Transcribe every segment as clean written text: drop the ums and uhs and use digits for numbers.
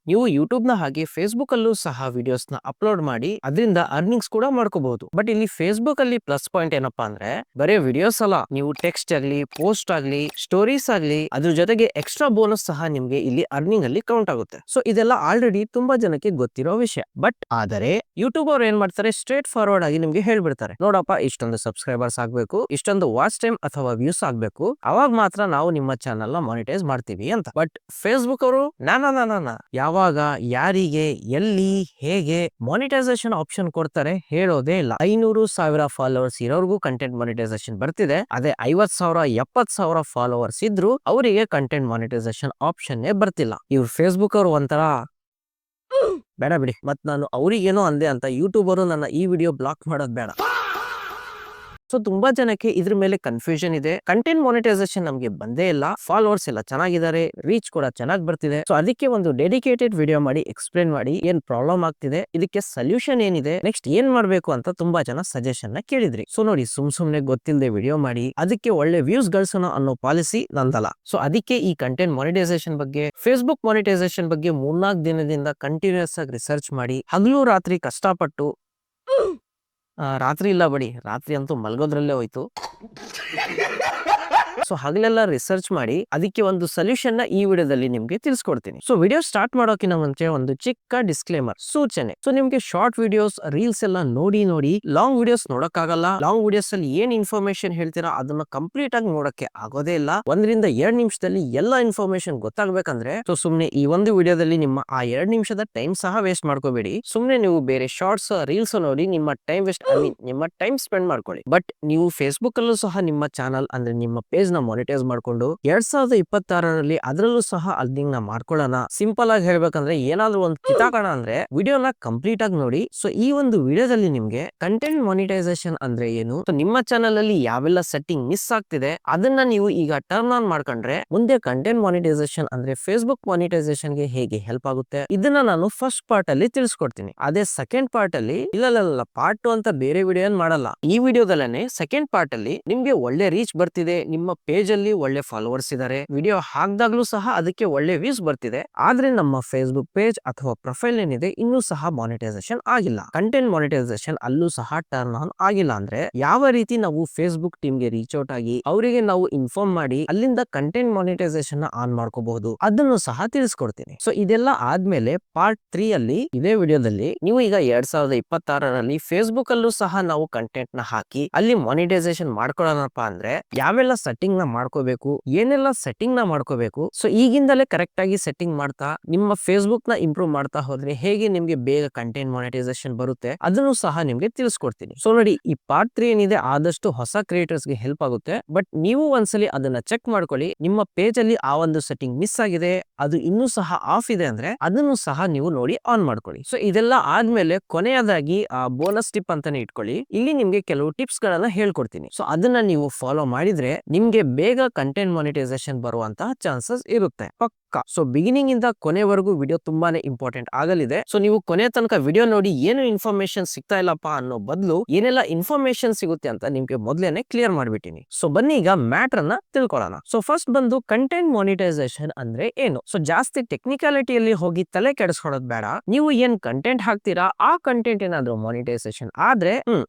ನೀವು ಯೂಟ್ಯೂಬ್ ನ ಹಾಗೆ ಫೇಸ್ಬುಕ್ ಅಲ್ಲೂ ಸಹ ವಿಡಿಯೋಸ್ ನ ಅಪ್ಲೋಡ್ ಮಾಡಿ ಅದರಿಂದ ಅರ್ನಿಂಗ್ಸ್ ಕೂಡ ಮಾಡ್ಕೋಬಹುದು. ಬಟ್ ಇಲ್ಲಿ ಫೇಸ್ಬುಕ್ ಅಲ್ಲಿ ಪ್ಲಸ್ ಪಾಯಿಂಟ್ ಏನಪ್ಪಾ ಅಂದ್ರೆ ಬರೀ ವಿಡಿಯೋಸ್ ಅಲ್ಲ, ನೀವು ಟೆಕ್ಸ್ಟ್ ಆಗ್ಲಿ, ಪೋಸ್ಟ್ ಆಗ್ಲಿ, ಸ್ಟೋರೀಸ್ ಆಗ್ಲಿ, ಅದ್ರ ಜೊತೆಗೆ ಎಕ್ಸ್ಟ್ರಾ ಬೋನಸ್ ಸಹ ನಿಮ್ಗೆ ಇಲ್ಲಿ ಅರ್ನಿಂಗ್ ಅಲ್ಲಿ ಕೌಂಟ್ ಆಗುತ್ತೆ. ಸೊ ಇದೆಲ್ಲ ಆಲ್ರೆಡಿ ತುಂಬಾ ಜನಕ್ಕೆ ಗೊತ್ತಿರೋ ವಿಷಯ. ಬಟ್ ಆದರೆ ಯೂಟ್ಯೂಬ್ ಅವ್ರು ಏನ್ ಮಾಡ್ತಾರೆ, ಸ್ಟ್ರೇಟ್ ಫಾರ್ವರ್ಡ್ ಆಗಿ ನಿಮ್ಗೆ ಹೇಳ್ಬಿಡ್ತಾರೆ, ನೋಡಪ್ಪ ಇಷ್ಟೊಂದು ಸಬ್ಸ್ಕ್ರೈಬರ್ಸ್ ಆಗ್ಬೇಕು, ಇಷ್ಟೊಂದು ವಾಚ್ ಟೈಮ್ ಅಥವಾ ವ್ಯೂಸ್ ಆಗ್ಬೇಕು, ಅವಾಗ ಮಾತ್ರ ನಾವು ನಿಮ್ಮ ಚಾನಲ್ ನ ಮಾನಿಟೈಸ್ ಮಾಡ್ತೀವಿ ಅಂತ. ಬಟ್ ಫೇಸ್ಬುಕ್ ಅವರು ನಾನಾ ಯಾವಾಗ, ಯಾರಿಗೆ, ಎಲ್ಲಿ, ಹೇಗೆ ಮಾನಿಟೈಸೇಷನ್ ಆಪ್ಷನ್ ಕೊಡ್ತಾರೆ ಹೇಳೋದೇ ಇಲ್ಲ. 500,000 ಫಾಲೋವರ್ಸ್ ಇರೋರ್ಗೂ ಕಂಟೆಂಟ್ ಮಾನಿಟೈಸೇಷನ್ ಬರ್ತಿದೆ. ಅದೇ 50,000 70,000 ಫಾಲೋವರ್ಸ್ ಇದ್ರು ಅವರಿಗೆ ಕಂಟೆಂಟ್ ಮಾನಿಟೈಸೇಷನ್ ಆಪ್ಷನ್ ಬರ್ತಿಲ್ಲ. ಇವ್ರು ಫೇಸ್ಬುಕ್ ಅವರು ಒಂಥರ ಬೇಡ ಬಿಡಿ, ಮತ್ ನಾನು ಅವ್ರಿಗೇನೋ ಅಂದೆ ಅಂತ ಯೂಟ್ಯೂಬ್ ಅವರು ನನ್ನ ಈ ವಿಡಿಯೋ ಬ್ಲಾಕ್ ಮಾಡೋದ್ ಬೇಡ. ಸೊ ತುಂಬಾ ಜನಕ್ಕೆ ಇದ್ರ ಮೇಲೆ ಕನ್ಫ್ಯೂಷನ್ ಇದೆ. ಕಂಟೆಂಟ್ ಮಾನಿಟೈಸೇಷನ್ ನಮಗೆ ಬಂದೇ ಇಲ್ಲ, ಫಾಲೋವರ್ಸ್ ಎಲ್ಲ ಚೆನ್ನಾಗಿದ್ದಾರೆ, ರೀಚ್ ಕೂಡ ಚೆನ್ನಾಗಿ ಬರ್ತಿದೆ. ಸೊ ಅದಕ್ಕೆ ಒಂದು ಡೆಡಿಕೇಟೆಡ್ ವಿಡಿಯೋ ಮಾಡಿ ಎಕ್ಸ್ಪ್ಲೇನ್ ಮಾಡಿ ಏನ್ ಪ್ರಾಬ್ಲಮ್ ಆಗ್ತಿದೆ, ಇದಕ್ಕೆ ಸೊಲ್ಯೂಷನ್ ಏನಿದೆ, ನೆಕ್ಸ್ಟ್ ಏನ್ ಮಾಡ್ಬೇಕು ಅಂತ ತುಂಬಾ ಜನ ಸಜೆಷನ್ ನ ಕೇಳಿದ್ರಿ. ಸೊ ನೋಡಿ, ಸುಮ್ನೆ ಗೊತ್ತಿಲ್ಲದೆ ವಿಡಿಯೋ ಮಾಡಿ ಅದಕ್ಕೆ ಒಳ್ಳೆ ವ್ಯೂಸ್ ಗಳಿಸೋಣ ಅನ್ನೋ ಪಾಲಿಸಿ ನಂದಲ್ಲ. ಸೊ ಅದಕ್ಕೆ ಈ ಕಂಟೆಂಟ್ ಮಾನಿಟೈಸೇಷನ್ ಬಗ್ಗೆ, ಫೇಸ್ಬುಕ್ ಮಾನಿಟೈಸೇಷನ್ ಬಗ್ಗೆ 3-4 ದಿನದಿಂದ ಕಂಟಿನ್ಯೂಸ್ ಆಗಿ ರಿಸರ್ಚ್ ಮಾಡಿ ಹಗಲು ರಾತ್ರಿ ಕಷ್ಟಪಟ್ಟು ರಾತ್ರಿ ಇಲ್ಲ ಬಡಿ, ರಾತ್ರಿ ಅಂತೂ ಮಲ್ಗೋದ್ರಲ್ಲೇ ಹೋಯ್ತು. ಸೊ ಹಗಲೆಲ್ಲ ರಿಸರ್ಚ್ ಮಾಡಿ ಅದಕ್ಕೆ ಒಂದು ಸೊಲ್ಯೂಷನ್ ನ ಈ ವಿಡಿಯೋದಲ್ಲಿ ನಿಮ್ಗೆ ತಿಳಿಸ್ಕೊಡ್ತೀನಿ. ಸೊ ವಿಡಿಯೋ ಸ್ಟಾರ್ಟ್ ಮಾಡೋಕಿನ ಮುಂಚೆ ಒಂದು ಚಿಕ್ಕ ಡಿಸ್ಕ್ಲೇಮರ್, ಸೂಚನೆ. ಸೊ ನಿಮ್ಗೆ ಶಾರ್ಟ್ ವಿಡಿಯೋಸ್, ರೀಲ್ಸ್ ಎಲ್ಲ ನೋಡಿ ಲಾಂಗ್ ವಿಡಿಯೋಸ್ ನೋಡಕ್ಕಾಗಲ್ಲ. ಲಾಂಗ್ ವಿಡಿಯೋಸ್ ಅಲ್ಲಿ ಏನ್ ಇನ್ಫಾರ್ಮೇಶನ್ ಹೇಳ್ತೀರಾ ಅದನ್ನ ಕಂಪ್ಲೀಟ್ ಆಗಿ ನೋಡಕ್ಕೆ ಆಗೋದೇ ಇಲ್ಲ. 1-2 ನಿಮಿಷದಲ್ಲಿ ಎಲ್ಲ ಇನ್ಫಾರ್ಮೇಶನ್ ಗೊತ್ತಾಗ್ಬೇಕಂದ್ರೆ ಸೊ ಸುಮ್ನೆ ಈ ಒಂದು ವಿಡಿಯೋದಲ್ಲಿ ನಿಮ್ಮ ಆ 2 ನಿಮಿಷದ ಟೈಮ್ ಸಹ ವೇಸ್ಟ್ ಮಾಡ್ಕೋಬೇಡಿ. ಸುಮ್ನೆ ನೀವು ಬೇರೆ ಶಾರ್ಟ್ಸ್, ರೀಲ್ಸ್ ನೋಡಿ ನಿಮ್ಮ ಟೈಮ್ ವೇಸ್ಟ್, ನಿಮ್ಮ ಟೈಮ್ ಸ್ಪೆಂಡ್ ಮಾಡ್ಕೊಳ್ಳಿ. ಬಟ್ ನೀವು ಫೇಸ್ಬುಕ್ ಅಲ್ಲೂ ಸಹ ನಿಮ್ಮ ಚಾನಲ್ ಅಂದ್ರೆ ನಿಮ್ಮ ಪೇಜ್ ನ ಮಾನಿಟೈಸ್ ಮಾಡ್ಕೊಂಡು 2026ರಲ್ಲಿ ಅದರಲ್ಲೂ ಸಹ ಅರ್ನಿಂಗ್ ನ ಮಾಡ್ಕೊಳ್ಳೋಣ. ಸಿಂಪಲ್ ಆಗಿ ಹೇಳ್ಬೇಕಂದ್ರೆ ಏನಾದ್ರೂ ಒಂದು ಕಿತಾಕೋಣ ಅಂದ್ರೆ ವಿಡಿಯೋನ ಕಂಪ್ಲೀಟ್ ಆಗಿ ನೋಡಿ. ಸೊ ಈ ಒಂದು ವಿಡಿಯೋದಲ್ಲಿ ನಿಮ್ಗೆ ಕಂಟೆಂಟ್ ಮಾನಿಟೈಸೇಷನ್ ಅಂದ್ರೆ ಏನು, ನಿಮ್ಮ ಚಾನಲ್ ಅಲ್ಲಿ ಯಾವೆಲ್ಲ ಸೆಟ್ಟಿಂಗ್ ಮಿಸ್ ಆಗ್ತಿದೆ ಅದನ್ನ ನೀವು ಈಗ ಟರ್ನ್ ಆನ್ ಮಾಡ್ಕೊಂಡ್ರೆ ಮುಂದೆ ಕಂಟೆಂಟ್ ಮಾನಿಟೈಸೇಷನ್ ಅಂದ್ರೆ ಫೇಸ್ಬುಕ್ ಮಾನಿಟೈಸೇಷನ್ ಗೆ ಹೇಗೆ ಹೆಲ್ಪ್ ಆಗುತ್ತೆ ಇದನ್ನ ನಾನು ಫಸ್ಟ್ ಪಾರ್ಟ್ ಅಲ್ಲಿ ತಿಳಿಸ್ಕೊಡ್ತೀನಿ. ಅದೇ ಸೆಕೆಂಡ್ ಪಾರ್ಟ್ ಅಲ್ಲಿ ಇಲ್ಲ ಪಾರ್ಟ್ 2 ಅಂತ ಬೇರೆ ವಿಡಿಯೋ ಏನ್ ಮಾಡಲ್ಲ. ಈ ವಿಡಿಯೋದಲ್ಲೇ ಸೆಕೆಂಡ್ ಪಾರ್ಟ್ ಅಲ್ಲಿ ನಿಮ್ಗೆ ಒಳ್ಳೆ ರೀಚ್ ಬರ್ತಿದೆ, ನಿಮ್ಮ ಪೇಜ್ ಅಲ್ಲಿ ಒಳ್ಳೆ ಫಾಲೋವರ್ಸ್ ಇದಾರೆ, ವಿಡಿಯೋ ಹಾಕ್ದಾಗ್ಲೂ ಸಹ ಅದಕ್ಕೆ ಒಳ್ಳೆ ವ್ಯೂಸ್ ಬರ್ತಿದೆ, ಆದ್ರೆ ನಮ್ಮ ಫೇಸ್ಬುಕ್ ಪೇಜ್ ಅಥವಾ ಪ್ರೊಫೈಲ್ ಏನಿದೆ ಇನ್ನೂ ಸಹ ಮಾನಿಟೈಸೇಷನ್ ಆಗಿಲ್ಲ, ಕಂಟೆಂಟ್ ಮಾನಿಟೈಸೇಷನ್ ಅಲ್ಲೂ ಸಹ ಟರ್ನ್ ಆನ್ ಆಗಿಲ್ಲ ಅಂದ್ರೆ ಯಾವ ರೀತಿ ನಾವು ಫೇಸ್ಬುಕ್ ಟೀಮ್ ಗೆ ರೀಚ್ ಔಟ್ ಆಗಿ ಅವರಿಗೆ ನಾವು ಇನ್ಫಾರ್ಮ್ ಮಾಡಿ ಅಲ್ಲಿಂದ ಕಂಟೆಂಟ್ ಮಾನಿಟೈಸೇಷನ್ ಆನ್ ಮಾಡ್ಕೋಬಹುದು ಅದನ್ನು ಸಹ ತಿಳಿಸ್ಕೊಡ್ತೀನಿ. ಸೊ ಇದೆಲ್ಲ ಆದ್ಮೇಲೆ ಪಾರ್ಟ್ 3 ಅಲ್ಲಿ ಇದೇ ವಿಡಿಯೋದಲ್ಲಿ ನೀವು ಈಗ 2026ರಲ್ಲಿ ಫೇಸ್ಬುಕ್ ಅಲ್ಲೂ ಸಹ ನಾವು ಕಂಟೆಂಟ್ ನ ಹಾಕಿ ಅಲ್ಲಿ ಮಾನಿಟೈಸೇಷನ್ ಮಾಡ್ಕೊಳ್ಳೋಣಪ್ಪ ಅಂದ್ರೆ ಯಾವೆಲ್ಲ ಸೆಟ್ಟಿಂಗ್ ನ ಮಾಡ್ಕೋಬೇಕು, ಏನೆಲ್ಲ ಸೆಟ್ಟಿಂಗ್ ನ ಮಾಡ್ಕೋಬೇಕು. ಸೊ ಈಗಿಂದಲೇ ಕರೆಕ್ಟ್ ಆಗಿ ಸೆಟ್ಟಿಂಗ್ ಮಾಡ್ತಾ ನಿಮ್ಮ ಫೇಸ್ಬುಕ್ ನ ಇಂಪ್ರೂವ್ ಮಾಡ್ತಾ ಹೋದ್ರೆ ಹೇಗೆ ನಿಮ್ಗೆ ಬೇಗ ಕಂಟೆಂಟ್ ಮಾನಿಟೈಸೇಷನ್ ಬರುತ್ತೆ ಅದನ್ನು ಸಹ ನಿಮ್ಗೆ ತಿಳಿಸ್ಕೊಡ್ತೀನಿ. ಸೊ ನೋಡಿ, ಈ ಪಾರ್ಟ್ 3 ಏನಿದೆ ಆದಷ್ಟು ಹೊಸ ಕ್ರಿಯೇಟರ್ಸ್ ಗೆ ಹೆಲ್ಪ್ ಆಗುತ್ತೆ. ಬಟ್ ನೀವು ಒಂದ್ಸಲಿ ಅದನ್ನ ಚೆಕ್ ಮಾಡ್ಕೊಳ್ಳಿ, ನಿಮ್ಮ ಪೇಜ್ ಅಲ್ಲಿ ಆ ಒಂದು ಸೆಟ್ಟಿಂಗ್ ಮಿಸ್ ಆಗಿದೆ, ಅದು ಇನ್ನೂ ಸಹ ಆಫ್ ಇದೆ ಅಂದ್ರೆ ಅದನ್ನು ಸಹ ನೀವು ನೋಡಿ ಆನ್ ಮಾಡ್ಕೊಳ್ಳಿ. ಸೊ ಇದೆಲ್ಲ ಆದ್ಮೇಲೆ ಕೊನೆಯದಾಗಿ ಬೋನಸ್ ಟಿಪ್ ಅಂತಾನೆ ಇಟ್ಕೊಳ್ಳಿ, ಇಲ್ಲಿ ನಿಮ್ಗೆ ಕೆಲವು ಟಿಪ್ಸ್ ಗಳನ್ನ ಹೇಳ್ಕೊಡ್ತೀನಿ. ಸೊ ಅದನ್ನ ನೀವು ಫಾಲೋ ಮಾಡಿದ್ರೆ ನಿಮ್ಗೆ ಬೇಗ ಕಂಟೆಂಟ್ ಮಾನಿಟೈಸೇಷನ್ ಬರುವಂತಹ ಚಾನ್ಸಸ್ ಇರುತ್ತೆ ಪಕ್ಕ. ಸೊ ಬಿಗಿನಿಂಗ್ ಇಂದ ಕೊನೆವರೆಗೂ ವಿಡಿಯೋ ತುಂಬಾನೇ ಇಂಪಾರ್ಟೆಂಟ್ ಆಗಲಿದೆ. ಸೊ ನೀವು ಕೊನೆ ತನಕ ವಿಡಿಯೋ ನೋಡಿ ಏನು ಇನ್ಫಾರ್ಮೇಶನ್ ಸಿಗ್ತಾ ಇಲ್ಲಪ್ಪ ಅನ್ನೋ ಬದಲು ಏನೆಲ್ಲ ಇನ್ಫಾರ್ಮೇಶನ್ ಸಿಗುತ್ತೆ ಅಂತ ನಿಮ್ಗೆ ಮೊದಲೇನೆ ಕ್ಲಿಯರ್ ಮಾಡ್ಬಿಟ್ಟಿನಿ. ಸೊ ಬನ್ನಿ ಈಗ ಮ್ಯಾಟರ್ ಅನ್ನ ತಿಳ್ಕೊಳ್ಳೋಣ. ಸೊ ಫಸ್ಟ್ ಬಂದು ಕಂಟೆಂಟ್ ಮಾನಿಟೈಸೇಷನ್ ಅಂದ್ರೆ ಏನು. ಸೊ ಜಾಸ್ತಿ ಟೆಕ್ನಿಕಾಲಿಟಿಯಲ್ಲಿ ಹೋಗಿ ತಲೆ ಕೆಡಿಸ್ಕೊಳ್ಳೋದು ಬೇಡ. ನೀವು ಏನ್ ಕಂಟೆಂಟ್ ಹಾಕ್ತೀರಾ ಆ ಕಂಟೆಂಟ್ ಏನಾದ್ರೂ ಮಾನಿಟೈಸೇಷನ್ ಆದ್ರೆ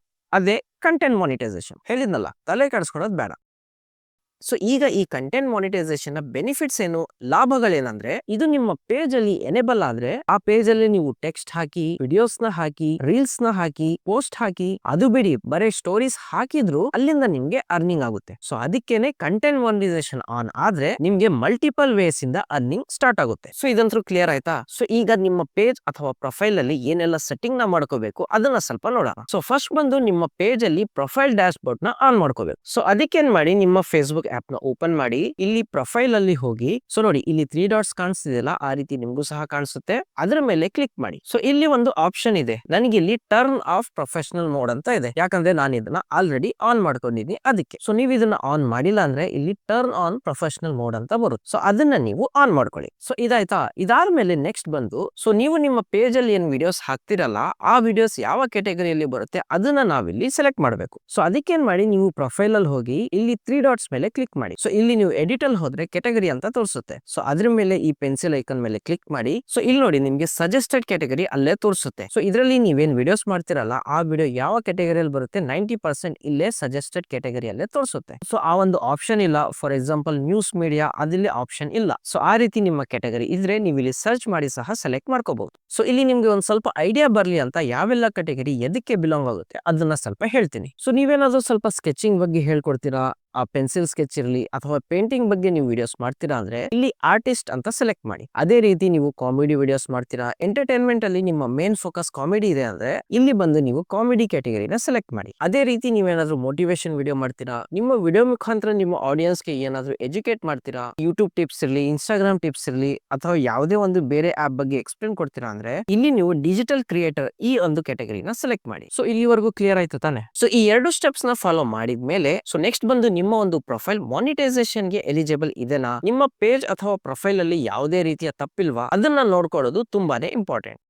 ಅದೇ ಕಂಟೆಂಟ್ ಮಾನಿಟೈಸೇಷನ್. ಹೇಳಿದ್ನಲ್ಲ, ತಲೆ ಕೆಡಿಸ್ಕೊಳ್ಳೋದು ಬೇಡ. ಸೊ ಈಗ ಈ ಕಂಟೆಂಟ್ ಮಾನಿಟೈಸೇಷನ್ ನ ಬೆನಿಫಿಟ್ಸ್ ಏನು, ಲಾಭಗಳೇನಂದ್ರೆ ಇದು ನಿಮ್ಮ ಪೇಜ್ ಅಲ್ಲಿ ಎನೇಬಲ್ ಆದ್ರೆ ಆ ಪೇಜ್ ಅಲ್ಲಿ ನೀವು ಟೆಕ್ಸ್ಟ್ ಹಾಕಿ, ವಿಡಿಯೋಸ್ ನ ಹಾಕಿ, ರೀಲ್ಸ್ ನ ಹಾಕಿ, ಪೋಸ್ಟ್ ಹಾಕಿ, ಅದು ಬಿಡಿ ಬರೀ ಸ್ಟೋರೀಸ್ ಹಾಕಿದ್ರು ಅಲ್ಲಿಂದ ನಿಮ್ಗೆ ಅರ್ನಿಂಗ್ ಆಗುತ್ತೆ. ಸೊ ಅದಕ್ಕೇನೆ ಕಂಟೆಂಟ್ ಮಾನಿಟೈಸೇಷನ್ ಆನ್ ಆದ್ರೆ ನಿಮ್ಗೆ ಮಲ್ಟಿಪಲ್ ವೇಸ್ ಇಂದ ಅರ್ನಿಂಗ್ ಸ್ಟಾರ್ಟ್ ಆಗುತ್ತೆ. ಸೊ ಇದಂತೂ ಕ್ಲಿಯರ್ ಆಯ್ತಾ. ಸೊ ಈಗ ನಿಮ್ಮ ಪೇಜ್ ಅಥವಾ ಪ್ರೊಫೈಲ್ ಅಲ್ಲಿ ಏನೆಲ್ಲ ಸೆಟ್ಟಿಂಗ್ ನ ಮಾಡ್ಕೋಬೇಕು ಅದನ್ನ ಸ್ವಲ್ಪ ನೋಡೋಣ. ಸೊ ಫಸ್ಟ್ ಬಂದು ನಿಮ್ಮ ಪೇಜ್ ಅಲ್ಲಿ ಪ್ರೊಫೈಲ್ ಡ್ಯಾಶ್ ಬೋರ್ಡ್ ನ ಆನ್ ಮಾಡ್ಕೋಬೇಕು. ಸೊ ಅದಕ್ಕೇನ್ ಮಾಡಿ, ನಿಮ್ಮ ಫೇಸ್ಬುಕ್ ಆಪ್ ನ ಓಪನ್ ಮಾಡಿ, ಇಲ್ಲಿ ಪ್ರೊಫೈಲ್ ಅಲ್ಲಿ ಹೋಗಿ, ಸೊ ನೋಡಿ ಇಲ್ಲಿ 3 ಡಾಟ್ಸ್ ಕಾಣಿಸ್ತಿದೆಯಲ್ಲ ಆ ರೀತಿ ನಿಮ್ಗೂ ಸಹ ಕಾಣಿಸುತ್ತೆ, ಅದರ ಮೇಲೆ ಕ್ಲಿಕ್ ಮಾಡಿ. ಸೊ ಇಲ್ಲಿ ಒಂದು ಆಪ್ಷನ್ ಇದೆ, ನನಗೆ ಇಲ್ಲಿ ಟರ್ನ್ ಆಫ್ ಪ್ರೊಫೆಷನಲ್ ಮೋಡ್ ಅಂತ ಇದೆ, ಯಾಕಂದ್ರೆ ನಾನು ಇದನ್ನ ಆಲ್ರೆಡಿ ಆನ್ ಮಾಡ್ಕೊಂಡಿದ್ದೀನಿ ಅದಕ್ಕೆ. ಸೊ ನೀವು ಇದನ್ನ ಆನ್ ಮಾಡಿಲ್ಲ ಅಂದ್ರೆ ಇಲ್ಲಿ ಟರ್ನ್ ಆನ್ ಪ್ರೊಫೆಷನಲ್ ಮೋಡ್ ಅಂತ ಬರುತ್ತೆ. ಸೊ ಅದನ್ನ ನೀವು ಆನ್ ಮಾಡ್ಕೊಳ್ಳಿ. ಸೊ ಇದಾಯ್ತಾ. ಇದಾದ್ಮೇಲೆ ನೆಕ್ಸ್ಟ್ ಬಂದು, ಸೊ ನೀವು ನಿಮ್ಮ ಪೇಜ್ ಅಲ್ಲಿ ಏನ್ ವಿಡಿಯೋಸ್ ಹಾಕ್ತಿರಲ್ಲ ಆ ವಿಡಿಯೋಸ್ ಯಾವ ಕ್ಯಾಟಗರಿಯಲ್ಲಿ ಬರುತ್ತೆ ಅದನ್ನ ನಾವಿಲ್ಲಿ ಸೆಲೆಕ್ಟ್ ಮಾಡಬೇಕು. ಸೊ ಅದಕ್ಕೇನ್ ಮಾಡಿ, ನೀವು ಪ್ರೊಫೈಲ್ ಅಲ್ಲಿ ಹೋಗಿ ಇಲ್ಲಿ 3 ಡಾಟ್ಸ್ ಮೇಲೆ ಕ್ಲಿಕ್ ಕ್ಲಿಕ್ ಮಾಡಿ. ಸೊ ಇಲ್ಲಿ ನೀವು ಎಡಿಟ್ ಅಲ್ಲಿ ಹೋದ್ರೆ ಕೆಟಗರಿ ಅಂತ ತೋರಿಸುತ್ತೆ. ಸೊ ಅದ್ರ ಮೇಲೆ ಈ ಪೆನ್ಸಿಲ್ ಐಕನ್ ಮೇಲೆ ಕ್ಲಿಕ್ ಮಾಡಿ. ಸೊ ಇಲ್ಲಿ ನೋಡಿ ನಿಮ್ಗೆ ಸಜೆಸ್ಟೆಡ್ ಕೆಟಗರಿ ಅಲ್ಲೇ ತೋರಿಸುತ್ತೆ. ಸೊ ಇದರಲ್ಲಿ ನೀವೇನ್ ವಿಡಿಯೋಸ್ ಮಾಡ್ತಿರಲ್ಲ ಆ ವಿಡಿಯೋ ಯಾವ ಕೆಟಗರಿಯಲ್ಲಿ ಬರುತ್ತೆ 90% ಇಲ್ಲೇ ಸಜೆಸ್ಟೆಡ್ ಕೆಟಗರಿಯಲ್ಲೇ ತೋರಿಸುತ್ತೆ. ಸೊ ಆ ಒಂದು ಆಪ್ಷನ್ ಇಲ್ಲ. ಫಾರ್ ಎಕ್ಸಾಂಪಲ್ ನ್ಯೂಸ್ ಮೀಡಿಯಾ ಅದಿಲ್ಲಿ ಆಪ್ಷನ್ ಇಲ್ಲ. ಸೊ ಆ ರೀತಿ ನಿಮ್ಮ ಕೆಟಗರಿ ಇದ್ರೆ ನೀವು ಇಲ್ಲಿ ಸರ್ಚ್ ಮಾಡಿ ಸಹ ಸೆಲೆಕ್ಟ್ ಮಾಡ್ಕೋಬಹುದು. ಸೊ ಇಲ್ಲಿ ನಿಮ್ಗೆ ಒಂದ್ ಸ್ವಲ್ಪ ಐಡಿಯಾ ಬರ್ಲಿ ಅಂತ ಯಾವೆಲ್ಲ ಕೆಟಗರಿ ಎದಕ್ಕೆ ಬಿಲಾಂಗ್ ಆಗುತ್ತೆ ಅದನ್ನ ಸ್ವಲ್ಪ ಹೇಳ್ತೀನಿ. ಸೊ ನೀವೇನಾದ್ರೂ ಸ್ವಲ್ಪ ಸ್ಕೆಚಿಂಗ್ ಬಗ್ಗೆ ಹೇಳ್ಕೊಡ್ತೀರಾ, ಆ ಪೆನ್ಸಿಲ್ ಸ್ಕೆಚ್ ಇರಲಿ ಅಥವಾ ಪೇಂಟಿಂಗ್ ಬಗ್ಗೆ ನೀವು ವಿಡಿಯೋಸ್ ಮಾಡ್ತೀರಾ ಅಂದ್ರೆ ಇಲ್ಲಿ ಆರ್ಟಿಸ್ಟ್ ಅಂತ ಸೆಲೆಕ್ಟ್ ಮಾಡಿ. ಅದೇ ರೀತಿ ನೀವು ಕಾಮಿಡಿ ವಿಡಿಯೋಸ್ ಮಾಡ್ತೀರಾ, ಎಂಟರ್ಟೈನ್ಮೆಂಟ್ ಅಲ್ಲಿ ನಿಮ್ಮ ಮೇನ್ ಫೋಕಸ್ ಕಾಮಿಡಿ ಇದೆ ಅಂದ್ರೆ ಇಲ್ಲಿ ಬಂದು ನೀವು ಕಾಮಿಡಿ ಕ್ಯಾಟಗರಿನ ಸೆಲೆಕ್ಟ್ ಮಾಡಿ. ಅದೇ ರೀತಿ ನೀವೇನಾದ್ರೂ ಮೋಟಿವೇಶನ್ ವಿಡಿಯೋ ಮಾಡ್ತೀರಾ, ನಿಮ್ಮ ವಿಡಿಯೋ ಮುಖಾಂತರ ನಿಮ್ಮ ಆಡಿಯನ್ಸ್ಗೆ ಏನಾದ್ರೂ ಎಜುಕೇಟ್ ಮಾಡ್ತೀರಾ, ಯೂಟ್ಯೂಬ್ ಟಿಪ್ಸ್ ಇರಲಿ, ಇನ್ಸ್ಟಾಗ್ರಾಮ್ ಟಿಪ್ಸ್ ಇರಲಿ ಅಥವಾ ಯಾವುದೇ ಒಂದು ಬೇರೆ ಆಪ್ ಬಗ್ಗೆ ಎಕ್ಸ್ಪ್ಲೇನ್ ಕೊಡ್ತೀರಾ ಅಂದ್ರೆ ಇಲ್ಲಿ ನೀವು ಡಿಜಿಟಲ್ ಕ್ರಿಯೇಟರ್ ಈ ಒಂದು ಕ್ಯಾಟಗರಿನ ಸೆಲೆಕ್ಟ್ ಮಾಡಿ. ಸೊ ಇಲ್ಲಿವರೆಗೂ ಕ್ಲಿಯರ್ ಆಯ್ತು ತಾನೆ? ಸೊ ಈ ಎರಡು ಸ್ಟೆಪ್ಸ್ ನ ಫಾಲೋ ಮಾಡಿದ್ಮೇಲೆ ಸೊ ನೆಕ್ಸ್ಟ್ ಬಂದು ನಿಮ್ಮ ಒಂದು ಪ್ರೊಫೈಲ್ ಮಾನಿಟೈಸೇಷನ್ ಗೆ ಎಲಿಜಿಬಲ್ ಇದೆನಾ, ನಿಮ್ಮ ಪೇಜ್ ಅಥವಾ ಪ್ರೊಫೈಲ್ ಅಲ್ಲಿ ಯಾವುದೇ ರೀತಿಯ ತಪ್ಪಿಲ್ವಾ ಅದನ್ನ ನೋಡ್ಕೊಳ್ಳೋದು ತುಂಬಾನೇ ಇಂಪಾರ್ಟೆಂಟ್.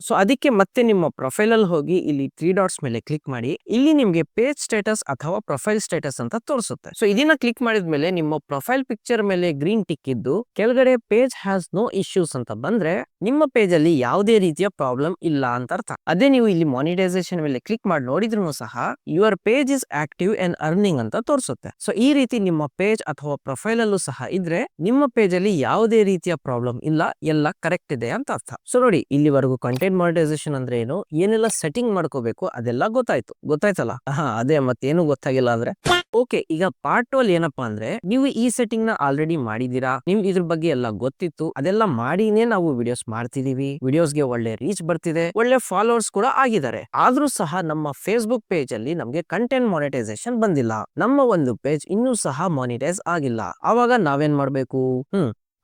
ಸೊ ಅದಕ್ಕೆ ಮತ್ತೆ ನಿಮ್ಮ ಪ್ರೊಫೈಲ್ ಅಲ್ಲಿ ಹೋಗಿ ಇಲ್ಲಿ 3 ಡಾಟ್ಸ್ ಮೇಲೆ ಕ್ಲಿಕ್ ಮಾಡಿ. ಇಲ್ಲಿ ನಿಮ್ಗೆ ಪೇಜ್ ಸ್ಟೇಟಸ್ ಅಥವಾ ಪ್ರೊಫೈಲ್ ಸ್ಟೇಟಸ್ ಅಂತ ತೋರಿಸುತ್ತೆ. ಸೊ ಇದನ್ನ ಕ್ಲಿಕ್ ಮಾಡಿದ್ಮೇಲೆ ನಿಮ್ಮ ಪ್ರೊಫೈಲ್ ಪಿಕ್ಚರ್ ಮೇಲೆ ಗ್ರೀನ್ ಟಿಕ್ ಇದ್ದು ಕೆಳಗಡೆ ಪೇಜ್ ಹ್ಯಾಸ್ ನೋ ಇಶ್ಯೂಸ್ ಅಂತ ಬಂದ್ರೆ ನಿಮ್ಮ ಪೇಜ್ ಅಲ್ಲಿ ಯಾವುದೇ ರೀತಿಯ ಪ್ರಾಬ್ಲಮ್ ಇಲ್ಲ ಅಂತ ಅರ್ಥ. ಅದೇ ನೀವು ಇಲ್ಲಿ ಮಾನಿಟೈಸೇಷನ್ ಮೇಲೆ ಕ್ಲಿಕ್ ಮಾಡಿ ನೋಡಿದ್ರು ಸಹ your page is active and earning ಅಂತ ತೋರಿಸುತ್ತೆ. ಸೊ ಈ ರೀತಿ ನಿಮ್ಮ ಪೇಜ್ ಅಥವಾ ಪ್ರೊಫೈಲ್ ಅಲ್ಲೂ ಸಹ ಇದ್ರೆ ನಿಮ್ಮ ಪೇಜ್ ಅಲ್ಲಿ ಯಾವುದೇ ರೀತಿಯ ಪ್ರಾಬ್ಲಮ್ ಇಲ್ಲ, ಎಲ್ಲ ಕರೆಕ್ಟ್ ಇದೆ ಅಂತ ಅರ್ಥ. ಸೊ ನೋಡಿ ಇಲ್ಲಿವರೆಗೂ ಕಂಟೆಂಟ್ ಮಾನಿಟೈಸೇಷನ್ ಅಂದ್ರೆ ಏನು, ಏನೆಲ್ಲ ಸೆಟ್ಟಿಂಗ್ ಮಾಡ್ಕೋಬೇಕು ಅದೆಲ್ಲ ಗೊತ್ತಾಯ್ತಲ್ಲ. ಅದೇ ಮತ್ತೇನು ಗೊತ್ತಾಗಿಲ್ಲ ಅಂದ್ರೆ ಓಕೆ. ಈಗ ಪಾರ್ಟ್ 2 ಅಲ್ಲಿ ಏನಪ್ಪಾ ಅಂದ್ರೆ ನೀವು ಈ ಸೆಟ್ಟಿಂಗ್ ನ ಆಲ್ರೆಡಿ ಮಾಡಿದೀರಾ, ನಿಮ್ಗೆ ಇದ್ರ ಬಗ್ಗೆ ಎಲ್ಲ ಗೊತ್ತಿತ್ತು, ಅದೆಲ್ಲ ಮಾಡಿನೇ ನಾವು ವಿಡಿಯೋಸ್ ಮಾಡ್ತಿದೀವಿ, ವಿಡಿಯೋಸ್ಗೆ ಒಳ್ಳೆ ರೀಚ್ ಬರ್ತಿದೆ, ಒಳ್ಳೆ ಫಾಲೋವರ್ಸ್ ಕೂಡ ಆಗಿದ್ದಾರೆ. ಆದ್ರೂ ಸಹ ನಮ್ಮ ಫೇಸ್ಬುಕ್ ಪೇಜ್ ಅಲ್ಲಿ ನಮ್ಗೆ ಕಂಟೆಂಟ್ ಮಾನಿಟೈಸೇಷನ್ ಬಂದಿಲ್ಲ, ನಮ್ಮ ಒಂದು ಪೇಜ್ ಇನ್ನೂ ಸಹ ಮಾನಿಟೈಸ್ ಆಗಿಲ್ಲ. ಅವಾಗ ನಾವೇನ್ ಮಾಡ್ಬೇಕು?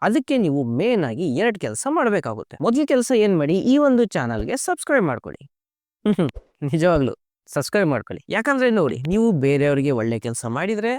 ಅದಕ್ಕೆ ನೀವು ಮೇನ್ ಆಗಿ 2 ಕೆಲಸ ಮಾಡಬೇಕಾಗುತ್ತೆ. ಮೊದಲ ಕೆಲಸ ಏನ್ ಮಾಡಿ, ಈ ಒಂದು ಚಾನಲ್ಗೆ ಸಬ್ಸ್ಕ್ರೈಬ್ ಮಾಡ್ಕೊಳ್ಳಿ. ನಿಜವಾಗ್ಲು ಸಬ್ಸ್ಕ್ರೈಬ್ ಮಾಡ್ಕೊಳ್ಳಿ. ಯಾಕಂದ್ರೆ ನೋಡಿ ನೀವು ಬೇರೆಯವರಿಗೆ ಒಳ್ಳೆ ಕೆಲಸ ಮಾಡಿದ್ರೆ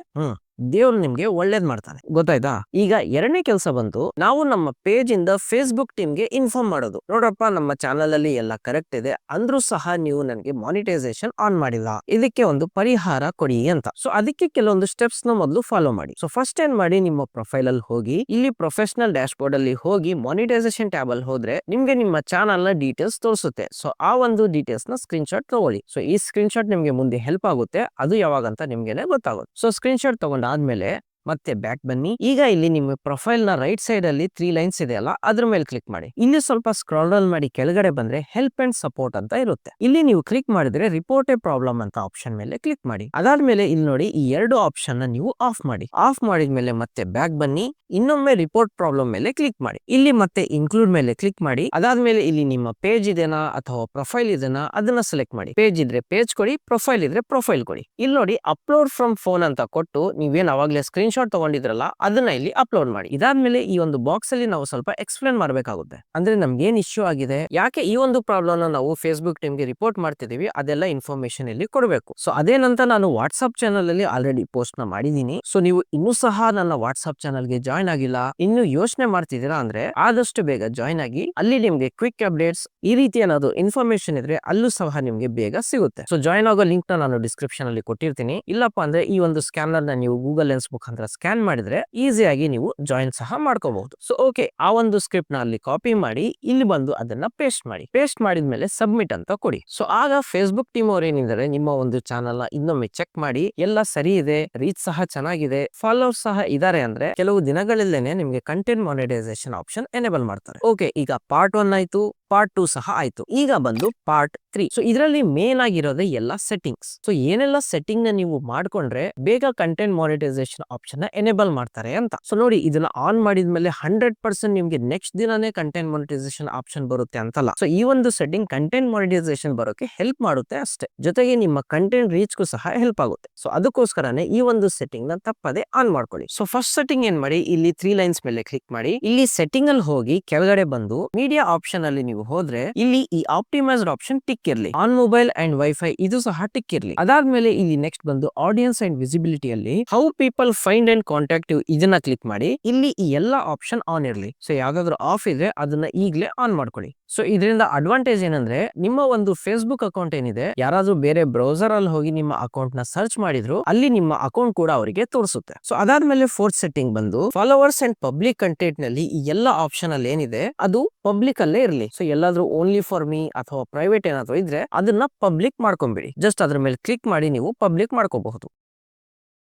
ದೇವ್ರು ನಿಮ್ಗೆ ಒಳ್ಳೇದ್ ಮಾಡ್ತಾನೆ, ಗೊತ್ತಾಯ್ತಾ? ಈಗ 2ನೇ ಕೆಲಸ ಬಂತು ನಾವು ನಮ್ಮ ಪೇಜ್ ಇಂದ ಫೇಸ್ಬುಕ್ ಟೀಮ್ಗೆ ಇನ್ಫಾರ್ಮ್ ಮಾಡೋದು. ನೋಡಪ್ಪ ನಮ್ಮ ಚಾನಲ್ ಅಲ್ಲಿ ಎಲ್ಲ ಕರೆಕ್ಟ್ ಇದೆ ಅಂದ್ರೂ ಸಹ ನೀವು ನನಗೆ ಮಾನಿಟೈಸೇಷನ್ ಆನ್ ಮಾಡಿಲ್ಲ, ಇದಕ್ಕೆ ಒಂದು ಪರಿಹಾರ ಕೊಡಿ ಅಂತ. ಸೊ ಅದಕ್ಕೆ ಕೆಲವೊಂದು ಸ್ಟೆಪ್ಸ್ ನ ಮೊದಲು ಫಾಲೋ ಮಾಡಿ. ಸೊ ಫಸ್ಟ್ ಏನ್ ಮಾಡಿ, ನಿಮ್ಮ ಪ್ರೊಫೈಲ್ ಅಲ್ಲಿ ಹೋಗಿ ಇಲ್ಲಿ ಪ್ರೊಫೆಷನಲ್ ಡ್ಯಾಶ್ ಬೋರ್ಡ್ ಅಲ್ಲಿ ಹೋಗಿ ಮಾನಿಟೈಸೇಷನ್ ಟ್ಯಾಬ್ ಅಲ್ಲಿ ಹೋದ್ರೆ ನಿಮ್ಗೆ ನಿಮ್ಮ ಚಾನಲ್ ನ ಡೀಟೇಲ್ಸ್ ತೋರಿಸುತ್ತೆ. ಸೊ ಆ ಒಂದು ಡೀಟೇಲ್ಸ್ ನ ಸ್ಕ್ರೀನ್ ಶಾಟ್ ತಗೊಳ್ಳಿ. ಸೊ ಈ ಸ್ಕ್ರೀನ್ ಶಾಟ್ ನಿಮ್ಗೆ ಮುಂದೆ ಹೆಲ್ಪ್ ಆಗುತ್ತೆ, ಅದು ಯಾವಾಗಂತ ನಿಮ್ಗೆನೆ ಗೊತ್ತಾಗುತ್ತೆ. ಸೊ ಸ್ಕ್ರೀನ್ ಶಾಟ್ ತಗೊಂಡಾದ್ಮೇಲೆ ಮತ್ತೆ ಬ್ಯಾಕ್ ಬನ್ನಿ. ಈಗ ಇಲ್ಲಿ ನಿಮ್ಮ ಪ್ರೊಫೈಲ್ ನ ರೈಟ್ ಸೈಡ್ ಅಲ್ಲಿ 3 ಲೈನ್ಸ್ ಇದೆ ಅಲ್ಲ, ಅದ್ರ ಮೇಲೆ ಕ್ಲಿಕ್ ಮಾಡಿ. ಇಲ್ಲಿ ಸ್ವಲ್ಪ ಸ್ಕ್ರಾಲ್ ಡೌನ್ ಮಾಡಿ ಕೆಳಗಡೆ ಬಂದ್ರೆ ಹೆಲ್ಪ್ ಅಂಡ್ ಸಪೋರ್ಟ್ ಅಂತ ಇರುತ್ತೆ. ಇಲ್ಲಿ ನೀವು ಕ್ಲಿಕ್ ಮಾಡಿದ್ರೆ ರಿಪೋರ್ಟ್ ಎ ಪ್ರಾಬ್ಲಮ್ ಅಂತ ಆಪ್ಷನ್ ಮೇಲೆ ಕ್ಲಿಕ್ ಮಾಡಿ. ಅದಾದ್ಮೇಲೆ ಇಲ್ಲಿ ನೋಡಿ ಈ 2 ಆಪ್ಷನ್ ನ ನೀವು ಆಫ್ ಮಾಡಿ. ಆಫ್ ಮಾಡಿದ್ಮೇಲೆ ಮತ್ತೆ ಬ್ಯಾಕ್ ಬನ್ನಿ, ಇನ್ನೊಮ್ಮೆ ರಿಪೋರ್ಟ್ ಪ್ರಾಬ್ಲಮ್ ಮೇಲೆ ಕ್ಲಿಕ್ ಮಾಡಿ. ಇಲ್ಲಿ ಮತ್ತೆ ಇನ್ಕ್ಲೂಡ್ ಮೇಲೆ ಕ್ಲಿಕ್ ಮಾಡಿ. ಅದಾದ್ಮೇಲೆ ಇಲ್ಲಿ ನಿಮ್ಮ ಪೇಜ್ ಇದೆನಾ ಅಥವಾ ಪ್ರೊಫೈಲ್ ಇದೆನಾ ಅದನ್ನ ಸೆಲೆಕ್ಟ್ ಮಾಡಿ. ಪೇಜ್ ಇದ್ರೆ ಪೇಜ್ ಕೊಡಿ, ಪ್ರೊಫೈಲ್ ಇದ್ರೆ ಪ್ರೊಫೈಲ್ ಕೊಡಿ. ಇಲ್ಲಿ ನೋಡಿ ಅಪ್ಲೋಡ್ ಫ್ರಮ್ ಫೋನ್ ಅಂತ ಕೊಟ್ಟು ನೀವೇನ್ ಅವಾಗಲೇ ಸ್ಕ್ರೀನ್ ಶಾಟ್ ತಗೊಂಡಿದ್ರಲ್ಲ ಅದನ್ನ ಇಲ್ಲಿ ಅಪ್ಲೋಡ್ ಮಾಡಿ. ಇದಾದ್ಮೇಲೆ ಈ ಒಂದು ಬಾಕ್ಸ್ ಅಲ್ಲಿ ನಾವು ಸ್ವಲ್ಪ ಎಕ್ಸ್ಪ್ಲೇನ್ ಮಾಡಬೇಕಾಗುತ್ತೆ. ಅಂದ್ರೆ ನಮ್ಗೆ ಏನ್ ಇಶ್ಯೂ ಆಗಿದೆ, ಯಾಕೆ ಈ ಒಂದು ಪ್ರಾಬ್ಲಮ್ ನಾವು ಫೇಸ್ಬುಕ್ ಟೀಮ್ಗೆ ರಿಪೋರ್ಟ್ ಮಾಡ್ತಿದೀವಿ, ಅದೆಲ್ಲ ಇನ್ಫಾರ್ಮೇಶನ್ ಇಲ್ಲಿ ಕೊಡಬೇಕು. ಸೊ ಅದೇನಂತ ನಾನು ವಾಟ್ಸ್ಆಪ್ ಚಾನಲ್ ಅಲ್ಲಿ ಆಲ್ರೆಡಿ ಪೋಸ್ಟ್ ನ ಮಾಡಿದೀನಿ. ಸೊ ನೀವು ಇನ್ನೂ ಸಹ ನನ್ನ ವಾಟ್ಸ್ಆಪ್ ಚಾನಲ್ ಗೆ ಜಾಯ್ನ್ ಆಗಿಲ್ಲ, ಇನ್ನು ಯೋಚನೆ ಮಾಡ್ತಿದ್ದೀರಾ ಅಂದ್ರೆ ಆದಷ್ಟು ಬೇಗ ಜಾಯ್ನ್ ಆಗಿ. ಅಲ್ಲಿ ನಿಮ್ಗೆ ಕ್ವಿಕ್ ಅಪ್ಡೇಟ್ಸ್ ಈ ರೀತಿ ಏನಾದ್ರು ಇನ್ಫಾರ್ಮೇಶನ್ ಇದ್ರೆ ಅಲ್ಲೂ ಸಹ ನಿಮ್ಗೆ ಬೇಗ ಸಿಗುತ್ತೆ. ಸೊ ಜಾಯ್ನ್ ಆಗೋ ಲಿಂಕ್ ನ ನಾನು ಡಿಸ್ಕ್ರಿಪ್ಷನ್ ಅಲ್ಲಿ ಕೊಟ್ಟಿರ್ತೀನಿ. ಇಲ್ಲಪ್ಪ ಅಂದ್ರೆ ಈ ಒಂದು ಸ್ಕ್ಯಾನರ್ ನ ನೀವು ಗೂಗಲ್ ಲೆನ್ಸ್ ಮುಖಾಂತರ ಸ್ಕ್ಯಾನ್ ಮಾಡಿದ್ರೆ ಈಸಿಯಾಗಿ ನೀವು ಜಾಯಿನ್ ಸಹ ಮಾಡ್ಕೋಬಹುದು. ಸೊ ಓಕೆ, ಆ ಒಂದು ಸ್ಕ್ರಿಪ್ಟ್ ನ ಅಲ್ಲಿ ಕಾಪಿ ಮಾಡಿ ಇಲ್ಲಿ ಬಂದು ಅದನ್ನ ಪೇಸ್ಟ್ ಮಾಡಿ. ಪೇಸ್ಟ್ ಮಾಡಿದ್ಮೇಲೆ ಸಬ್ಮಿಟ್ ಅಂತ ಕೊಡಿ. ಸೊ ಆಗ ಫೇಸ್ಬುಕ್ ಟೀಮ್ ಅವ್ರು ಏನಿದ್ದಾರೆ ನಿಮ್ಮ ಒಂದು ಚಾನಲ್ ನ ಇನ್ನೊಮ್ಮೆ ಚೆಕ್ ಮಾಡಿ ಎಲ್ಲ ಸರಿ ಇದೆ, ರೀಚ್ ಸಹ ಚೆನ್ನಾಗಿದೆ, ಫಾಲೋವರ್ಸ್ ಸಹ ಇದಾರೆ ಅಂದ್ರೆ ಕೆಲವು ದಿನಗಳಲ್ಲೇನೆ ನಿಮ್ಗೆ ಕಂಟೆಂಟ್ ಮಾನಿಟೈಸೇಷನ್ ಆಪ್ಷನ್ ಎನೇಬಲ್ ಮಾಡ್ತಾರೆ. ಓಕೆ, ಈಗ ಪಾರ್ಟ್ 1 ಆಯ್ತು, ಪಾರ್ಟ್ 2 ಸಹ ಆಯ್ತು. ಈಗ ಬಂದು ಪಾರ್ಟ್ 3. ಸೊ ಇದರಲ್ಲಿ ಮೇನ್ ಆಗಿರೋದೇ ಎಲ್ಲ ಸೆಟ್ಟಿಂಗ್ಸ್. ಸೊ ಏನೆಲ್ಲ ಸೆಟ್ಟಿಂಗ್ ನ ನೀವು ಮಾಡ್ಕೊಂಡ್ರೆ ಬೇಗ ಕಂಟೆಂಟ್ ಮಾನಿಟೈಸೇಷನ್ ಆಪ್ಷನ್ ನ ಎನೇಬಲ್ ಮಾಡ್ತಾರೆ ಅಂತ. ಸೊ ನೋಡಿ ಇದನ್ನ ಆನ್ ಮಾಡಿದ್ಮೇಲೆ 100% ನಿಮ್ಗೆ ನೆಕ್ಸ್ಟ್ ದಿನಾನೇ ಕಂಟೆಂಟ್ ಮಾನಿಟೈಸೇಷನ್ ಆಪ್ಷನ್ ಬರುತ್ತೆ ಅಂತಲ್ಲ. ಸೊ ಈ ಒಂದು ಸೆಟ್ಟಿಂಗ್ ಕಂಟೆಂಟ್ ಮಾನಿಟೈಸೇಷನ್ ಬರೋಕೆ ಹೆಲ್ಪ್ ಮಾಡುತ್ತೆ ಅಷ್ಟೇ, ಜೊತೆಗೆ ನಿಮ್ಮ ಕಂಟೆಂಟ್ ರೀಚ್ ಗೂ ಸಹ ಹೆಲ್ಪ್ ಆಗುತ್ತೆ. ಸೊ ಅದಕ್ಕೋಸ್ಕರನೇ ಈ ಒಂದು ಸೆಟ್ಟಿಂಗ್ ನ ತಪ್ಪದೆ ಆನ್ ಮಾಡ್ಕೊಳ್ಳಿ. ಸೊ ಫಸ್ಟ್ ಸೆಟ್ಟಿಂಗ್ ಏನ್ ಮಾಡಿ, ಇಲ್ಲಿ 3 ಲೈನ್ಸ್ ಮೇಲೆ ಕ್ಲಿಕ್ ಮಾಡಿ. ಇಲ್ಲಿ ಸೆಟ್ಟಿಂಗ್ ಅಲ್ಲಿ ಹೋಗಿ ಕೆಳಗಡೆ ಬಂದು ಮೀಡಿಯಾ ಆಪ್ಷನ್ ಅಲ್ಲಿ ನೀವು ನೀವು ಹೋದ್ರೆ ಇಲ್ಲಿ ಈ ಆಪ್ಟಿಮೈಸ್ಡ್ ಆಪ್ಷನ್ ಟಿಕ್ ಇರ್ಲಿ, ಆನ್ ಮೊಬೈಲ್ ಅಂಡ್ ವೈಫೈ ಇದು ಸಹ ಟಿಕ್ ಇರ್ಲಿ. ಅದಾದ್ಮೇಲೆ ಇಲ್ಲಿ ನೆಕ್ಸ್ಟ್ ಬಂದು ಆಡಿಯನ್ಸ್ ಅಂಡ್ ವಿಸಿಬಿಲಿಟಿ ಅಲ್ಲಿ how people find and contact you ಇದನ್ನ ಕ್ಲಿಕ್ ಮಾಡಿ. ಇಲ್ಲಿ ಈ ಎಲ್ಲಾ ಆಪ್ಷನ್ ಆನ್ ಇರ್ಲಿ. ಸೊ ಯಾವ್ದಾದ್ರು ಆಫ್ ಇದ್ರೆ ಅದನ್ನ ಈಗಲೇ ಆನ್ ಮಾಡ್ಕೊಳ್ಳಿ. ಸೊ ಇದರಿಂದ ಅಡ್ವಾಂಟೇಜ್ ಏನಂದ್ರೆ ನಿಮ್ಮ ಒಂದು ಫೇಸ್ಬುಕ್ ಅಕೌಂಟ್ ಏನಿದೆ, ಯಾರಾದ್ರೂ ಬೇರೆ ಬ್ರೌಸರ್ ಅಲ್ಲಿ ಹೋಗಿ ನಿಮ್ಮ ಅಕೌಂಟ್ ನ ಸರ್ಚ್ ಮಾಡಿದ್ರು ಅಲ್ಲಿ ನಿಮ್ಮ ಅಕೌಂಟ್ ಕೂಡ ಅವರಿಗೆ ತೋರಿಸುತ್ತೆ. ಸೊ ಅದಾದ್ಮೇಲೆ ಫೋರ್ತ್ ಸೆಟ್ಟಿಂಗ್ ಬಂದು ಫಾಲೋವರ್ಸ್ ಅಂಡ್ ಪಬ್ಲಿಕ್ ಕಂಟೆಂಟ್ ನಲ್ಲಿ ಈ ಎಲ್ಲ ಆಪ್ಷನ್ ಅಲ್ಲಿ ಏನಿದೆ ಅದು ಪಬ್ಲಿಕ್ ಅಲ್ಲೇ ಇರಲಿ. ಸೊ ಎಲ್ಲಾದ್ರೂ ಓನ್ಲಿ ಫಾರ್ ಮೀ ಅಥವಾ ಪ್ರೈವೇಟ್ ಏನಾದ್ರು ಇದ್ರೆ ಅದನ್ನ ಪಬ್ಲಿಕ್ ಮಾಡ್ಕೊಂಬಿಡಿ. ಜಸ್ಟ್ ಅದ್ರ ಮೇಲೆ ಕ್ಲಿಕ್ ಮಾಡಿ ನೀವು ಪಬ್ಲಿಕ್ ಮಾಡ್ಕೋಬಹುದು.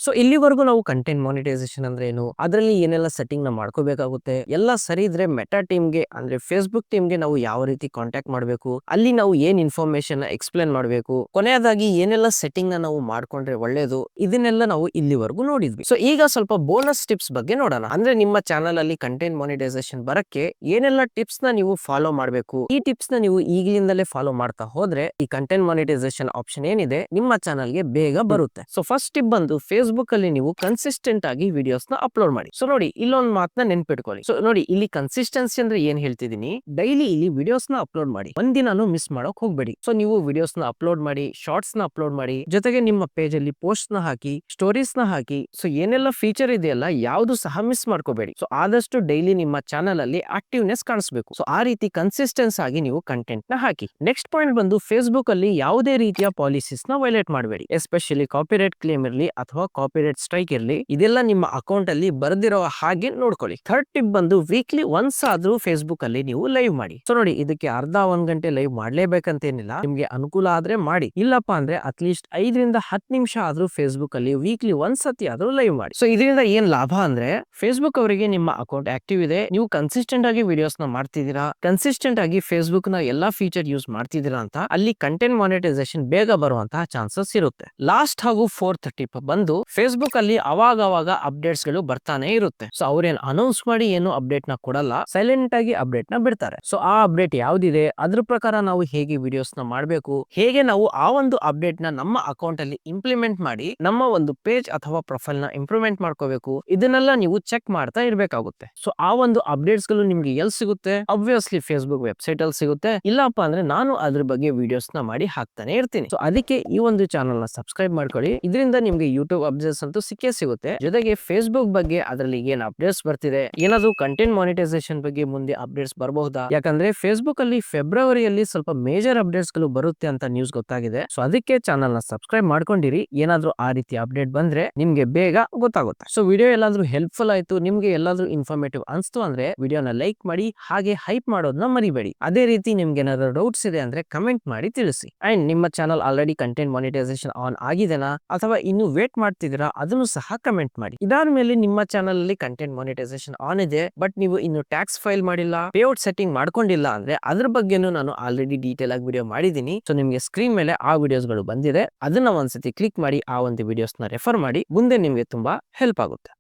ಸೊ ಇಲ್ಲಿವರೆಗೂ ನಾವು ಕಂಟೆಂಟ್ ಮಾನಿಟೈಸೇಷನ್ ಅಂದ್ರೆ ಏನು, ಅದರಲ್ಲಿ ಏನೆಲ್ಲ ಸೆಟ್ಟಿಂಗ್ ನ ಮಾಡ್ಕೋಬೇಕಾಗುತ್ತೆ, ಎಲ್ಲ ಸರಿ ಇದ್ರೆ ಮೆಟಾ ಟೀಮ್ಗೆ ಅಂದ್ರೆ ಫೇಸ್ಬುಕ್ ಟೀಮ್ಗೆ ನಾವು ಯಾವ ರೀತಿ ಕಾಂಟ್ಯಾಕ್ಟ್ ಮಾಡಬೇಕು, ಅಲ್ಲಿ ನಾವು ಏನ್ ಇನ್ಫಾರ್ಮೇಶನ್ ಎಕ್ಸ್ಪ್ಲೇನ್ ಮಾಡಬೇಕು, ಕೊನೆಯದಾಗಿ ಏನೆಲ್ಲ ಸೆಟ್ಟಿಂಗ್ ನ ನಾವು ಮಾಡ್ಕೊಂಡ್ರೆ ಒಳ್ಳೇದು, ಇದನ್ನೆಲ್ಲ ನಾವು ಇಲ್ಲಿವರೆಗೂ ನೋಡಿದ್ವಿ. ಸೊ ಈಗ ಸ್ವಲ್ಪ ಬೋನಸ್ ಟಿಪ್ಸ್ ಬಗ್ಗೆ ನೋಡೋಣ. ಅಂದ್ರೆ ನಿಮ್ಮ ಚಾನಲ್ ಅಲ್ಲಿ ಕಂಟೆಂಟ್ ಮಾನಿಟೈಸೇಷನ್ ಬರಕ್ಕೆ ಏನೆಲ್ಲ ಟಿಪ್ಸ್ ನ ನೀವು ಫಾಲೋ ಮಾಡಬೇಕು, ಈ ಟಿಪ್ಸ್ ನ ನೀವು ಈಗಲಿಂದಲೇ ಫಾಲೋ ಮಾಡ್ತಾ ಹೋದ್ರೆ ಈ ಕಂಟೆಂಟ್ ಮಾನಿಟೈಸೇಷನ್ ಆಪ್ಷನ್ ಏನಿದೆ ನಿಮ್ಮ ಚಾನಲ್ಗೆ ಬೇಗ ಬರುತ್ತೆ. ಸೊ ಫಸ್ಟ್ ಟಿಪ್ ಬಂದು ಫೇಸ್ಬುಕ್ ಅಲ್ಲಿ ನೀವು ಕನ್ಸಿಸ್ಟೆಂಟ್ ಆಗಿ ವಿಡಿಯೋಸ್ ನ ಅಪ್ಲೋಡ್ ಮಾಡಿ. ಸೊ ನೋಡಿ ಇಲ್ಲೊಂದು ಮಾತನ್ನ ನೆನ್ಪಿಟ್ಕೊಳ್ಳಿ. ಸೊ ನೋಡಿ ಇಲ್ಲಿ ಕನ್ಸಿಸ್ಟೆನ್ಸಿ ಅಂದ್ರೆ ಏನ್ ಹೇಳ್ತಿದೀನಿ, ಡೈಲಿ ಇಲ್ಲಿ ವಿಡಿಯೋಸ್ ನ ಅಪ್ಲೋಡ್ ಮಾಡಿ, ಒಂದಿನಾನು ಮಿಸ್ ಮಾಡಕ್ ಹೋಗ್ಬೇಡಿ. ಸೊ ನೀವು ವಿಡಿಯೋಸ್ ನ ಅಪ್ಲೋಡ್ ಮಾಡಿ, ಶಾರ್ಟ್ಸ್ ನ ಅಪ್ಲೋಡ್ ಮಾಡಿ, ಜೊತೆಗೆ ನಿಮ್ಮ ಪೇಜ್ ಅಲ್ಲಿ ಪೋಸ್ಟ್ ನ ಹಾಕಿ, ಸ್ಟೋರೀಸ್ ನ ಹಾಕಿ. ಸೊ ಏನೆಲ್ಲ ಫೀಚರ್ ಇದೆಯಲ್ಲ ಯಾವ್ದು ಸಹ ಮಿಸ್ ಮಾಡ್ಕೋಬೇಡಿ. ಸೊ ಆದಷ್ಟು ಡೈಲಿ ನಿಮ್ಮ ಚಾನಲ್ ಅಲ್ಲಿ ಆಕ್ಟಿವ್ನೆಸ್ ಕಾಣಿಸಬೇಕು. ಸೊ ಆ ರೀತಿ ಕನ್ಸಿಸ್ಟೆನ್ಸ್ ಆಗಿ ನೀವು ಕಂಟೆಂಟ್ ನ ಹಾಕಿ. ನೆಕ್ಸ್ಟ್ ಪಾಯಿಂಟ್ ಬಂದು ಫೇಸ್ಬುಕ್ ಅಲ್ಲಿ ಯಾವುದೇ ರೀತಿಯ ಪಾಲಿಸೀಸ್ ನ ವೈಲೇಟ್ ಮಾಡಬೇಡಿ. ಎಸ್ಪೆಷಲಿ ಕಾಪಿರೈಟ್ ಕ್ಲೇಮ್ ಇರಲಿ ಅಥವಾ ಕಾಪಿರೈಟ್ ಸ್ಟ್ರೈಕ್ ಇರಲಿ, ಇದೆಲ್ಲ ನಿಮ್ಮ ಅಕೌಂಟ್ ಅಲ್ಲಿ ಬರ್ದಿರೋ ಹಾಗೆ ನೋಡ್ಕೊಳ್ಳಿ. ಥರ್ಡ್ ಟಿಪ್ ಬಂದು ವೀಕ್ಲಿ ಒನ್ಸ್ ಆದ್ರೂ ಫೇಸ್ಬುಕ್ ಅಲ್ಲಿ ನೀವು ಲೈವ್ ಮಾಡಿ. ಸೊ ನೋಡಿ ಇದಕ್ಕೆ ಅರ್ಧ 1 ಗಂಟೆ ಲೈವ್ ಮಾಡ್ಲೇಬೇಕಂತೇನಿಲ್ಲ, ನಿಮ್ಗೆ ಅನುಕೂಲ ಆದ್ರೆ ಮಾಡಿ, ಇಲ್ಲಪ್ಪ ಅಂದ್ರೆ ಅಟ್ಲೀಸ್ಟ್ 5ರಿಂದ 10 ನಿಮಿಷ ಆದ್ರೂ ಫೇಸ್ಬುಕ್ ಅಲ್ಲಿ ವೀಕ್ಲಿ ಒಂದ್ ಸತಿ ಆದ್ರೂ ಲೈವ್ ಮಾಡಿ. ಸೊ ಇದರಿಂದ ಏನ್ ಲಾಭ ಅಂದ್ರೆ ಫೇಸ್ಬುಕ್ ಅವರಿಗೆ ನಿಮ್ಮ ಅಕೌಂಟ್ ಆಕ್ಟಿವ್ ಇದೆ, ನೀವು ಕನ್ಸಿಸ್ಟೆಂಟ್ ಆಗಿ ವಿಡಿಯೋಸ್ ನ ಮಾಡ್ತಿದ್ದೀರಾ, ಕನ್ಸಿಸ್ಟೆಂಟ್ ಆಗಿ ಫೇಸ್ಬುಕ್ ನ ಎಲ್ಲಾ ಫೀಚರ್ ಯೂಸ್ ಮಾಡ್ತಿದ್ದೀರಾ ಅಂತ ಅಲ್ಲಿ ಕಂಟೆಂಟ್ ಮಾನಿಟೈಸೇಷನ್ ಬೇಗ ಬರುವಂತಹ ಚಾನ್ಸಸ್ ಇರುತ್ತೆ. ಲಾಸ್ಟ್ ಹಾಗೂ ಫೋರ್ತ್ ಟಿಪ್ ಬಂದು ಫೇಸ್ಬುಕ್ ಅಲ್ಲಿ ಅವಾಗ ಅಪ್ಡೇಟ್ಸ್ ಗಳು ಬರ್ತಾನೆ ಇರುತ್ತೆ. ಸೊ ಅವ್ರೇನ್ ಅನೌನ್ಸ್ ಮಾಡಿ ಏನು ಅಪ್ಡೇಟ್ ನ ಕೊಡಲ್ಲ, ಸೈಲೆಂಟ್ ಆಗಿ ಅಪ್ಡೇಟ್ ನ ಬಿಡ್ತಾರೆ. ಸೊ ಆ ಅಪ್ಡೇಟ್ ಯಾವ್ದಿದೆ ಅದ್ರ ಪ್ರಕಾರ ನಾವು ಹೇಗೆ ವಿಡಿಯೋಸ್ ನ ಮಾಡಬೇಕು, ಹೇಗೆ ನಾವು ಆ ಒಂದು ಅಪ್ಡೇಟ್ ನ ನಮ್ಮ ಅಕೌಂಟ್ ಅಲ್ಲಿ ಇಂಪ್ಲಿಮೆಂಟ್ ಮಾಡಿ ನಮ್ಮ ಒಂದು ಪೇಜ್ ಅಥವಾ ಪ್ರೊಫೈಲ್ ನ ಇಂಪ್ರೂವ್ಮೆಂಟ್ ಮಾಡ್ಕೋಬೇಕು, ಇದನ್ನೆಲ್ಲ ನೀವು ಚೆಕ್ ಮಾಡ್ತಾ ಇರ್ಬೇಕಾಗುತ್ತೆ. ಸೊ ಆ ಒಂದು ಅಪ್ಡೇಟ್ಸ್ ಗಳು ನಿಮ್ಗೆ ಎಲ್ಲಿ ಸಿಗುತ್ತೆ, ಅಬ್ವಿಯಸ್ಲಿ ಫೇಸ್ಬುಕ್ ವೆಬ್ಸೈಟ್ ಅಲ್ಲಿ ಸಿಗುತ್ತೆ, ಇಲ್ಲಪ್ಪ ಅಂದ್ರೆ ನಾನು ಅದ್ರ ಬಗ್ಗೆ ವಿಡಿಯೋಸ್ ನ ಮಾಡಿ ಹಾಕ್ತಾನೆ ಇರ್ತೀನಿ. ಸೊ ಅದಕ್ಕೆ ಈ ಒಂದು ಚಾನಲ್ ನ ಸಬ್ಸ್ಕ್ರೈಬ್ ಮಾಡ್ಕೊಳ್ಳಿ, ಇದರಿಂದ ನಿಮ್ಗೆ ಯೂಟ್ಯೂಬ್ ಅಪ್ಡೇಟ್ಸ್ ಅಂತೂ ಸಿಕ್ಕೇ ಸಿಗುತ್ತೆ. ಜೊತೆಗೆ ಫೇಸ್ಬುಕ್ ಬಗ್ಗೆ ಅದರಲ್ಲಿ ಏನ್ ಅಪ್ಡೇಟ್ಸ್ ಬರ್ತಿದೆ, ಏನಾದ್ರು ಕಂಟೆಂಟ್ ಮಾನಿಟೈಸೇಷನ್ ಬಗ್ಗೆ ಮುಂದೆ ಅಪ್ಡೇಟ್ಸ್ ಬರಬಹುದಾ, ಯಾಕಂದ್ರೆ ಫೇಸ್ಬುಕ್ ಅಲ್ಲಿ ಫೆಬ್ರವರಿಯಲ್ಲಿ ಸ್ವಲ್ಪ ಮೇಜರ್ ಅಪ್ಡೇಟ್ಸ್ ಗಳು ಬರುತ್ತೆ ಅಂತ ನ್ಯೂಸ್ ಗೊತ್ತಾಗಿದೆ. ಸೊ ಅದಕ್ಕೆ ಚಾನಲ್ ನ ಸಬ್ಸ್ಕ್ರೈಬ್ ಮಾಡ್ಕೊಂಡಿರಿ, ಏನಾದ್ರೂ ಆ ರೀತಿ ಅಪ್ಡೇಟ್ ಬಂದ್ರೆ ನಿಮ್ಗೆ ಬೇಗ ಗೊತ್ತಾಗುತ್ತೆ. ಸೊ ವಿಡಿಯೋ ಎಲ್ಲಾದ್ರೂ ಹೆಲ್ಪ್ಫುಲ್ ಆಯ್ತು, ನಿಮ್ಗೆ ಎಲ್ಲಾದ್ರೂ ಇನ್ಫಾರ್ಮೇಟಿವ್ ಅನ್ಸ್ತು ಅಂದ್ರೆ ವಿಡಿಯೋನ ಲೈಕ್ ಮಾಡಿ, ಹಾಗೆ ಹೈಪ್ ಮಾಡೋದನ್ನ ಮರಿಬೇಡಿ. ಅದೇ ರೀತಿ ನಿಮ್ಗೆ ಏನಾದ್ರು ಡೌಟ್ಸ್ ಇದೆ ಅಂದ್ರೆ ಕಮೆಂಟ್ ಮಾಡಿ ತಿಳಿಸಿ. ಅಂಡ್ ನಿಮ್ಮ channel already content monetisation on ಆಗಿದೆನಾ ಅಥವಾ ಇನ್ನು ವೇಟ್ ಮಾಡ್ತಿದ್ದೀರಾ ಅದನ್ನು ಸಹ ಕಮೆಂಟ್ ಮಾಡಿ. ಇದಾದ್ಮೇಲೆ ನಿಮ್ಮ ಚಾನಲ್ ಅಲ್ಲಿ ಕಂಟೆಂಟ್ ಮಾನಿಟೈಸೇಷನ್ ಆನ್ ಇದೆ ಬಟ್ ನೀವು ಇನ್ನು ಟ್ಯಾಕ್ಸ್ ಫೈಲ್ ಮಾಡಿಲ್ಲ, ಪೇಔಟ್ ಸೆಟ್ಟಿಂಗ್ ಮಾಡ್ಕೊಂಡಿಲ್ಲ ಅಂದ್ರೆ ಅದ್ರ ಬಗ್ಗೆನೂ ನಾನು ಆಲ್ರೆಡಿ ಡೀಟೇಲ್ ಆಗಿ ವಿಡಿಯೋ ಮಾಡಿದೀನಿ. ಸೊ ನಿಮ್ಗೆ ಸ್ಕ್ರೀನ್ ಮೇಲೆ ಆ ವಿಡಿಯೋಸ್ ಗಳು ಬಂದಿದೆ, ಅದನ್ನ ಒಂದ್ಸತಿ ಕ್ಲಿಕ್ ಮಾಡಿ ಆ ಒಂದು ವಿಡಿಯೋಸ್ ನ ರೆಫರ್ ಮಾಡಿ, ಮುಂದೆ ನಿಮ್ಗೆ ತುಂಬಾ ಹೆಲ್ಪ್ ಆಗುತ್ತೆ.